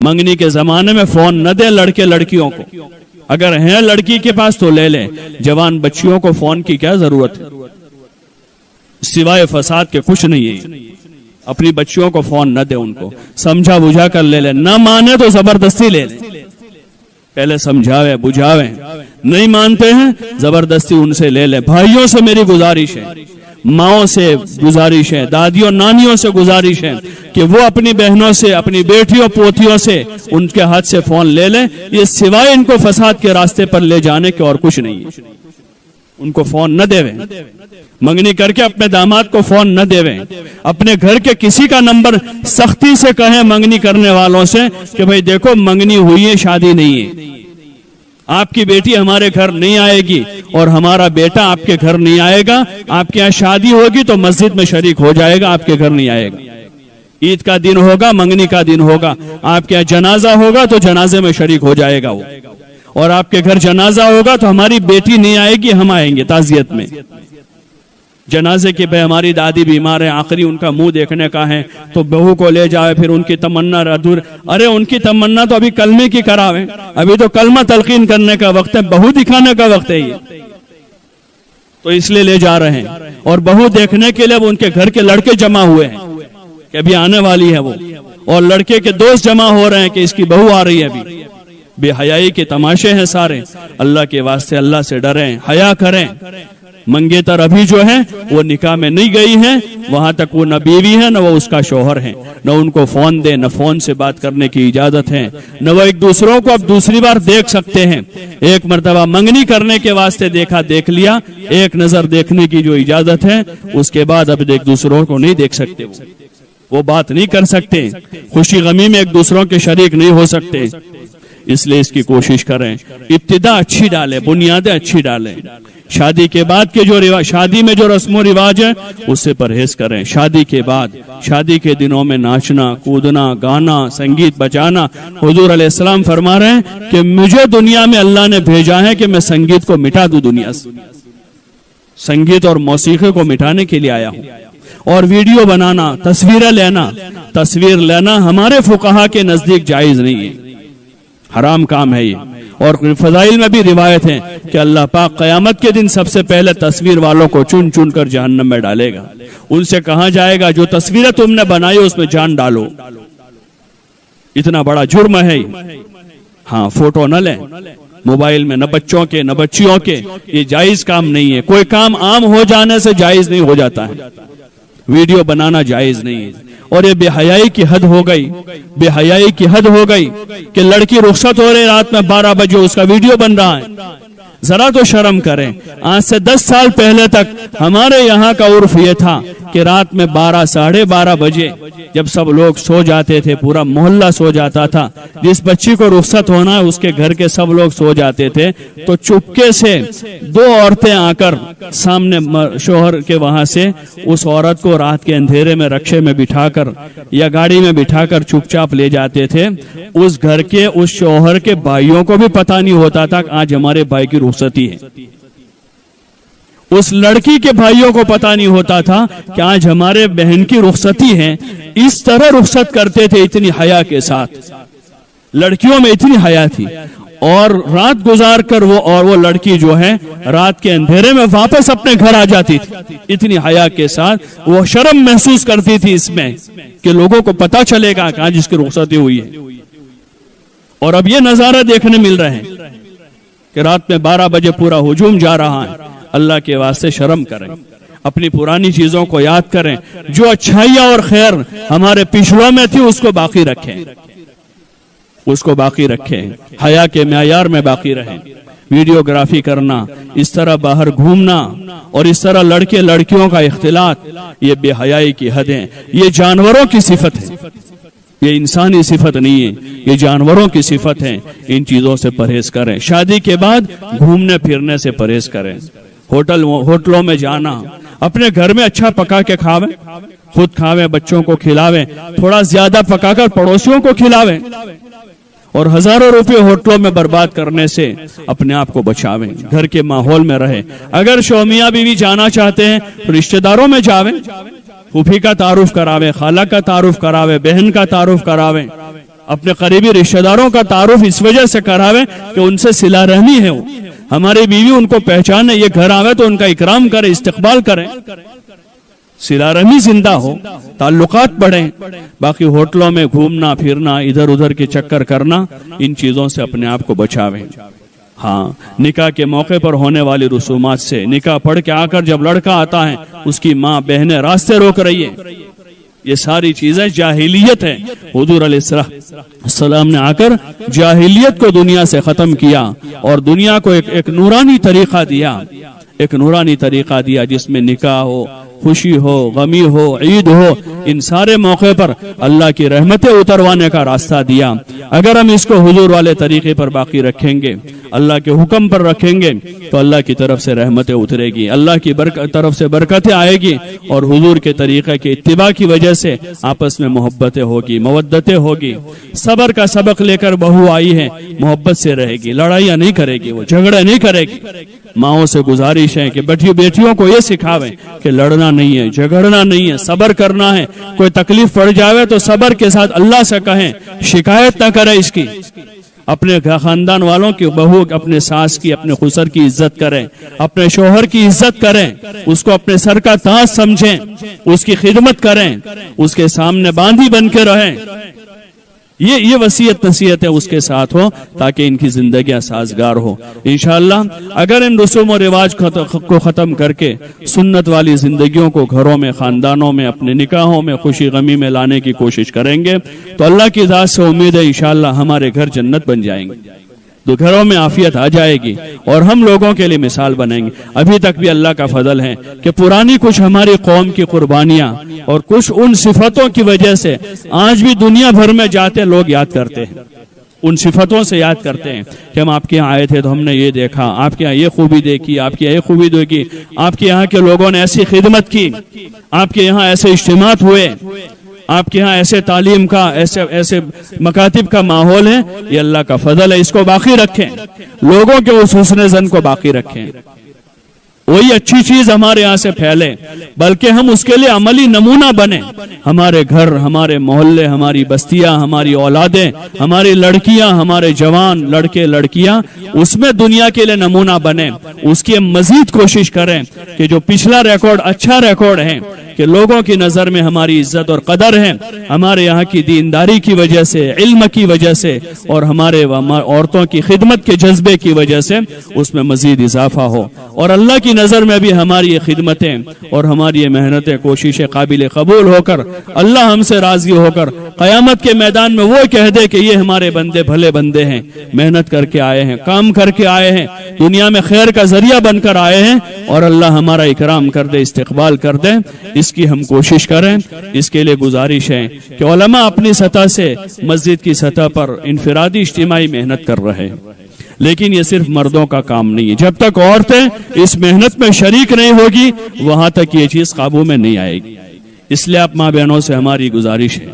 منگنی کے زمانے میں فون نہ دیں لڑکے لڑکیوں کو، اگر ہیں لڑکی کے پاس تو لے لیں، جوان بچیوں کو فون کی کیا ضرورت ہے؟ سوائے فساد کے کچھ نہیں ہے۔ اپنی بچیوں کو فون نہ دیں، ان کو سمجھا بجھا کر لے لیں، نہ مانے تو زبردستی لے لیں، پہلے سمجھاوے بجھاوے، نہیں مانتے ہیں زبردستی ان سے لے لیں۔ بھائیوں سے میری گزارش ہے، ماؤں سے گزارش ہے، دادیوں نانیوں سے گزارش ہے کہ وہ اپنی بہنوں سے، اپنی بیٹیوں پوتیوں سے ان کے ہاتھ سے فون لے لیں، یہ سوائے ان کو فساد کے راستے پر لے جانے کے اور کچھ نہیں ہے۔ ان کو فون نہ دے، منگنی کر کے اپنے داماد کو فون نہ دے، اپنے گھر کے کسی کا نمبر سختی سے کہیں منگنی کرنے والوں سے کہ بھئی دیکھو منگنی ہوئی ہے، شادی نہیں ہے، آپ کی بیٹی ہمارے گھر نہیں آئے گی اور ہمارا بیٹا آپ کے گھر نہیں آئے گا، آپ کے یہاں شادی ہوگی تو مسجد میں شریک ہو جائے گا، آپ کے گھر نہیں آئے گا، عید کا دن ہوگا، منگنی کا دن ہوگا، آپ کے یہاں جنازہ ہوگا تو جنازے میں شریک ہو جائے گا وہ، اور آپ کے گھر جنازہ ہوگا تو ہماری بیٹی نہیں آئے گی، ہم آئیں گے تعزیت میں۔ جنازے کے پہ ہماری دادی بیمار ہے، آخری ان کا منہ دیکھنے کا ہے تو بہو کو لے جائے، پھر ان کی تمنا ادھور، ارے ان کی تمنا تو ابھی کلمے کی کراویں، ابھی تو کلمہ تلقین کرنے کا وقت ہے، بہو دکھانے کا وقت ہے یہ، تو اس لیے لے جا رہے ہیں۔ اور بہو دیکھنے کے لیے وہ ان کے گھر کے لڑکے جمع ہوئے ہیں کہ ابھی آنے والی ہے وہ، اور لڑکے کے دوست جمع ہو رہے ہیں کہ اس کی بہو آ رہی ہے ابھی۔ بے حیائی کے تماشے ہیں سارے، اللہ کے واسطے اللہ سے ڈریں، حیا کریں۔ منگیتر ابھی جو ہے وہ نکاح میں نہیں گئی ہے، وہاں تک وہ نہ بیوی ہے نہ وہ اس کا شوہر ہے، نہ ان کو فون دے، نہ فون سے بات کرنے کی اجازت ہے، نہ وہ ایک دوسروں کو اب دوسری بار دیکھ سکتے ہیں۔ ایک مرتبہ منگنی کرنے کے واسطے دیکھا، دیکھ لیا، ایک نظر دیکھنے کی جو اجازت ہے، اس کے بعد اب ایک دوسروں کو نہیں دیکھ سکتے، وہ بات نہیں کر سکتے، خوشی غمی میں ایک دوسروں کے شریک نہیں ہو سکتے۔ اس لیے اس کی کوشش کریں، ابتدا اچھی ڈالیں، بنیادیں اچھی ڈالیں۔ شادی کے بعد کے جو شادی میں جو رسم و رواج ہے اس سے پرہیز کریں۔ شادی کے بعد، شادی کے دنوں میں ناچنا، کودنا، گانا، سنگیت بجانا، حضور علیہ السلام فرما رہے ہیں کہ مجھے دنیا میں اللہ نے بھیجا ہے کہ میں سنگیت کو مٹا دوں دنیا سے، سنگیت اور موسیقی کو مٹانے کے لیے آیا ہوں۔ اور ویڈیو بنانا، تصویر لینا ہمارے فقہا کے نزدیک جائز نہیں ہے، حرام کام ہے یہ۔ اور فضائل میں بھی روایت ہے کہ اللہ پاک قیامت کے دن سب سے پہلے تصویر والوں کو چن چن کر جہنم میں ڈالے گا، ان سے کہا جائے گا جو تصویریں تم نے بنائی اس میں جان ڈالو، اتنا بڑا جرم ہے۔ ہاں، فوٹو نہ لیں موبائل میں، نہ بچوں کے نہ بچیوں کے، یہ جائز کام نہیں ہے۔ کوئی کام عام ہو جانے سے جائز نہیں ہو جاتا ہے، ویڈیو بنانا جائز نہیں ہے۔ اور یہ بے حیائی کی حد ہو گئی، بے حیائی کی حد ہو گئی کہ لڑکی رخصت ہو رہی رات میں 12 بجے اس کا ویڈیو بن رہا ہے، ذرا تو شرم کریں۔ آج سے 10 سال پہلے تک ہمارے یہاں کا عرف یہ تھا کہ رات میں 12 ساڑھے 12 بجے جب سب لوگ سو جاتے تھے، پورا محلہ سو جاتا تھا، جس بچی کو رخصت ہونا ہے اس کے گھر کے سب لوگ سو جاتے تھے، تو چپکے سے 2 عورتیں آ کر سامنے شوہر کے وہاں سے اس عورت کو رات کے اندھیرے میں رکشے میں بٹھا کر یا گاڑی میں بٹھا کر چپ چاپ لے جاتے تھے۔ اس گھر کے اس شوہر کے بھائیوں کو بھی پتہ نہیں ہوتا تھا کہ آج ہمارے بھائی کی رخصتی ہے، اس لڑکی کے بھائیوں کو پتہ نہیں ہوتا تھا کہ آج ہمارے بہن کی رخصتی ہے۔ اس طرح رخصت کرتے تھے، اتنی حیا کے ساتھ، لڑکیوں میں اتنی حیا تھی۔ اور رات گزار کر وہ لڑکی جو ہے رات کے اندھیرے میں واپس اپنے گھر آ جاتی تھی، اتنی حیا کے ساتھ۔ وہ شرم محسوس کرتی تھی اس میں کہ لوگوں کو پتہ چلے گا کہ آج اس کی رخصتی ہوئی ہے۔ اور اب یہ نظارہ دیکھنے مل رہے ہیں کہ رات میں 12 بجے پورا ہجوم جا رہا ہے۔ اللہ کے واسطے شرم کریں، اپنی پرانی چیزوں کو یاد کریں، جو اچھائیاں اور خیر ہمارے پچھڑوں میں تھی اس کو باقی رکھیں، اس کو باقی رکھیں، حیا کے معیار میں باقی رہیں۔ ویڈیوگرافی کرنا، اس طرح باہر گھومنا اور اس طرح لڑکے لڑکیوں کا اختلاط، یہ بے حیائی کی حدیں، یہ جانوروں کی صفت ہے، یہ انسانی صفت نہیں ہے، یہ جانوروں کی صفت ہے۔ ان چیزوں سے پرہیز کریں۔ شادی کے بعد گھومنے پھرنے سے پرہیز کریں، ہوٹلوں میں جانا، اپنے گھر میں اچھا پکا کے کھاویں، خود کھاویں، بچوں کو کھلاویں، تھوڑا زیادہ پکا کر پڑوسیوں کو کھلاویں، اور ہزاروں روپے ہوٹلوں میں برباد کرنے سے اپنے آپ کو بچاویں، گھر کے ماحول میں رہیں۔ اگر شومیاں بیوی جانا چاہتے ہیں تو رشتہ داروں میں جاویں، پھوپھی کا تعارف کراویں، خالہ کا تعارف کراویں، بہن کا تعارف کراویں، اپنے قریبی رشتہ داروں کا تعارف اس وجہ سے کراویں کہ ان سے صلہ رحمی ہے. ہماری بیوی ان کو پہچانے, یہ گھر آوے تو ان کا اکرام کرے, استقبال کریں, صلہ رحمی زندہ ہو, تعلقات بڑھیں. باقی ہوٹلوں میں گھومنا پھرنا, ادھر ادھر کے چکر کرنا, ان چیزوں سے اپنے آپ کو بچاویں. ہاں, نکاح کے موقع پر ہونے والی رسومات سے, نکاح پڑھ کے آ کر جب لڑکا آتا ہے اس کی ماں بہنیں راستے روک رہی ہے, یہ ساری چیزیں جاہلیت ہے. حضور علیہ السلام نے آ کر جاہلیت کو دنیا سے ختم کیا اور دنیا کو ایک نورانی طریقہ دیا, ایک نورانی طریقہ دیا جس میں نکاح ہو, خوشی ہو, غمی ہو, عید ہو, ان سارے موقع پر اللہ کی رحمتیں اتروانے کا راستہ دیا. اگر ہم اس کو حضور والے طریقے پر باقی رکھیں گے, اللہ کے حکم پر رکھیں گے, تو اللہ کی طرف سے رحمتیں اترے گی, اللہ کی طرف سے برکتیں آئے گی, اور حضور کے طریقے کے اتباع کی وجہ سے آپس میں محبتیں ہوگی, مودتیں ہوگی. صبر کا سبق لے کر بہو آئی ہے, محبت سے رہے گی, لڑائیاں نہیں کرے گی, وہ جھگڑے نہیں کرے گی. ماؤں سے گزارش ہے کہ بیٹیوں کو یہ سکھاویں کہ لڑنا نہیں ہے, جھگڑنا نہیں ہے, صبر کرنا ہے. کوئی تکلیف پڑ جاوے تو صبر کے ساتھ اللہ سے کہیں, شکایت نہ کرے اس کی. اپنے خاندان والوں کی بہو, اپنے ساس کی, اپنے خسر کی عزت کریں, اپنے شوہر کی عزت کریں, اس کو اپنے سر کا تاج سمجھیں, اس کی خدمت کریں, اس کے سامنے باندھی بن کے رہیں. یہ وصیت نصیحت ہے اس کے ساتھ ہو تاکہ ان کی زندگیاں سازگار ہو. انشاءاللہ اگر ان رسوم و رواج کو ختم کر کے سنت والی زندگیوں کو گھروں میں, خاندانوں میں, اپنے نکاحوں میں, خوشی غمی میں لانے کی کوشش کریں گے تو اللہ کی ذات سے امید ہے انشاءاللہ ہمارے گھر جنت بن جائیں گے, تو گھروں میں عافیت آ جائے گی اور ہم لوگوں کے لیے مثال بنیں گے. ابھی تک بھی اللہ کا فضل ہے کہ پرانی کچھ ہماری قوم کی قربانیاں اور کچھ ان صفتوں کی وجہ سے آج بھی دنیا بھر میں جاتے لوگ یاد کرتے ہیں, ان صفتوں سے یاد کرتے ہیں کہ ہم آپ کے یہاں آئے تھے تو ہم نے یہ دیکھا, آپ کے یہاں یہ خوبی دیکھی, آپ کے یہاں یہ خوبی دیکھی, آپ کے یہاں کے لوگوں نے ایسی خدمت کی, آپ کے یہاں ایسے اجتماعات ہوئے, آپ کے ہاں ایسے تعلیم کا, ایسے مکاتب کا ماحول ہے. یہ اللہ کا فضل ہے, اس کو باقی رکھیں, لوگوں کے اس حسن زن کو باقی رکھیں. وہی اچھی چیز ہمارے یہاں سے پھیلے, بلکہ ہم اس کے لیے عملی نمونہ بنیں. ہمارے گھر, ہمارے محلے, ہماری بستیاں, ہماری اولادیں, ہماری لڑکیاں, ہمارے جوان لڑکے لڑکیاں اس میں دنیا کے لیے نمونہ بنیں. اس کی مزید کوشش کریں کہ جو پچھلا ریکارڈ اچھا ریکارڈ ہے, کہ لوگوں کی نظر میں ہماری عزت اور قدر ہے, ہمارے یہاں کی دینداری کی وجہ سے, علم کی وجہ سے, اور ہمارے عورتوں کی خدمت کے جذبے کی وجہ سے اس میں مزید اضافہ ہو, اور اللہ کی نظر میں بھی ہماری یہ خدمتیں اور ہماری یہ محنتیں, کوششیں قابل قبول ہو کر اللہ ہم سے راضی ہو کر قیامت کے میدان میں وہ کہہ دے کہ یہ ہمارے بندے بھلے بندے ہیں, محنت کر کے آئے ہیں, کام کر کے آئے ہیں, دنیا میں خیر کا ذریعہ بن کر آئے ہیں, اور اللہ ہمارا اکرام کر دے, استقبال کر دے. اس کی ہم کوشش کریں. اس کے لیے گزارش ہے کہ علماء اپنی سطح سے مسجد کی سطح پر انفرادی اجتماعی محنت کر رہے ہیں, لیکن یہ صرف مردوں کا کام نہیں ہے. جب تک عورتیں اس محنت میں شریک نہیں ہوگی وہاں تک یہ چیز قابو میں نہیں آئے گی. اس لیے آپ ماں بہنوں سے ہماری گزارش ہے